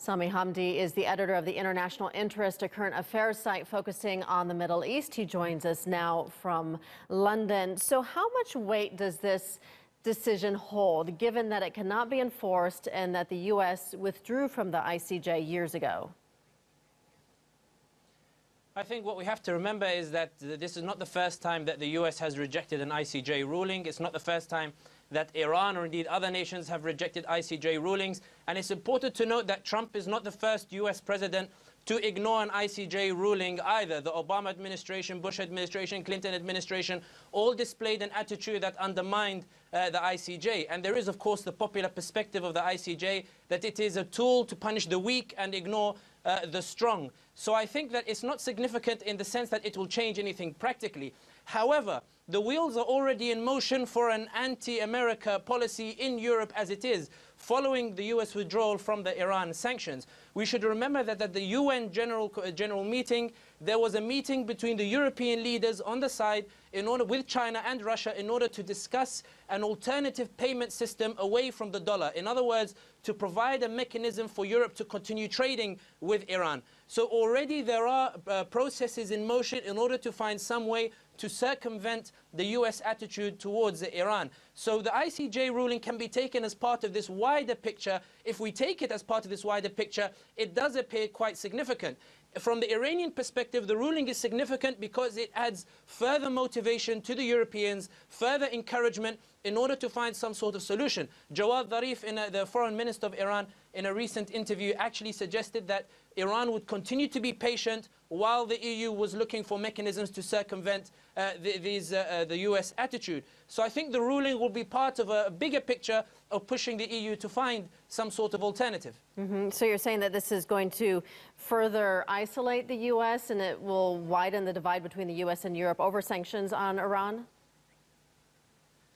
Sami Hamdi is the editor of the International Interest, a current affairs site focusing on the Middle East. He joins us now from London. So how much weight does this decision hold, given that it cannot be enforced and that the U.S. withdrew from the ICJ years ago? I think what we have to remember is that this is not the first time that the U.S. has rejected an ICJ ruling. It's not the first time that Iran or indeed other nations have rejected ICJ rulings. And it's important to note that Trump is not the first U.S. president to ignore an ICJ ruling either. The Obama administration, Bush administration, Clinton administration all displayed an attitude that undermined the ICJ. And there is, of course, the popular perspective of the ICJ that it is a tool to punish the weak and ignore the strong. So I think that it's not significant in the sense that it will change anything practically. However, the wheels are already in motion for an anti-America policy in Europe as it is, following the U.S. withdrawal from the Iran sanctions. We should remember that at the UN General Meeting, there was a meeting between the European leaders on the side with China and Russia in order to discuss an alternative payment system away from the dollar. In other words, to provide a mechanism for Europe to continue trading with Iran. So already there are processes in motion in order to find some way to circumvent the U.S. attitude towards Iran. So the ICJ ruling can be taken as part of this wider picture. If we take it as part of this wider picture, it does appear quite significant. From the Iranian perspective, the ruling is significant because it adds further motivation to the Europeans, further encouragement in order to find some sort of solution. Jawad Zarif, the foreign minister of Iran, in a recent interview actually suggested that Iran would continue to be patient while the EU was looking for mechanisms to circumvent the US attitude. So I think the ruling will be part of a bigger picture of pushing the EU to find some sort of alternative. So you're saying that this is going to further isolate the US and it will widen the divide between the US and Europe over sanctions on Iran?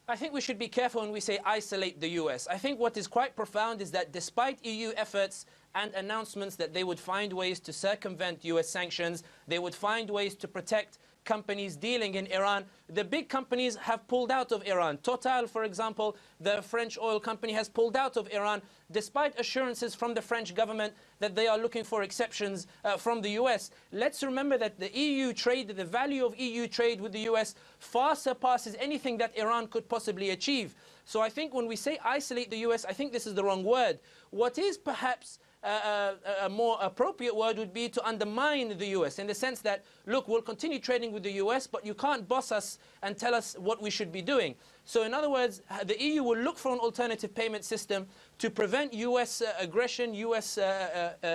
I think we should be careful when we say isolate the US. I think what is quite profound is that despite EU efforts and announcements that they would find ways to circumvent US sanctions, they would find ways to protect companies dealing in Iran, the big companies have pulled out of Iran. Total, for example, the French oil company, has pulled out of Iran despite assurances from the French government that they are looking for exceptions from the US. Let's remember that the EU trade, the value of EU trade with the US far surpasses anything that Iran could possibly achieve. So I think when we say isolate the US, I think this is the wrong word. What is perhaps a more appropriate word would be to undermine the US in the sense that, look, we'll continue trading with the US, but you can't boss us and tell us what we should be doing. So in other words, the EU will look for an alternative payment system to prevent US aggression, US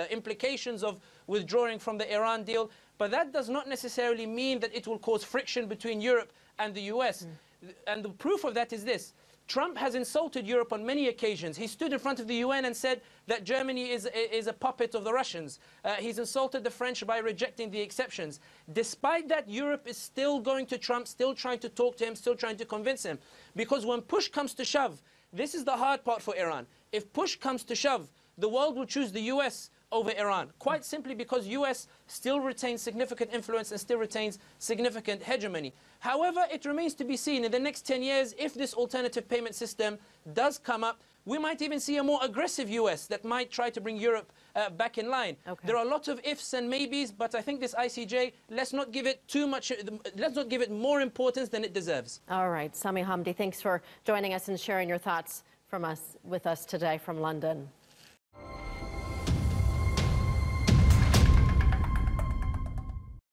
implications of withdrawing from the Iran deal. But that does not necessarily mean that it will cause friction between Europe and the US. And the proof of that is this. Trump has insulted Europe on many occasions. He stood in front of the UN and said that Germany is a puppet of the Russians. He's insulted the French by rejecting the exceptions. Despite that, Europe is still going to Trump, still trying to talk to him, still trying to convince him. Because when push comes to shove, this is the hard part for Iran. If push comes to shove, the world will choose the US over Iran, quite simply because US still retains significant influence and still retains significant hegemony. However, it remains to be seen in the next 10 years if this alternative payment system does come up. We might even see a more aggressive US that might try to bring Europe back in line. Okay. There are a lot of ifs and maybes, but I think this ICJ, let's not give it too much, let's not give it more importance than it deserves. All right, Sami Hamdi, thanks for joining us and sharing your thoughts with us today from London.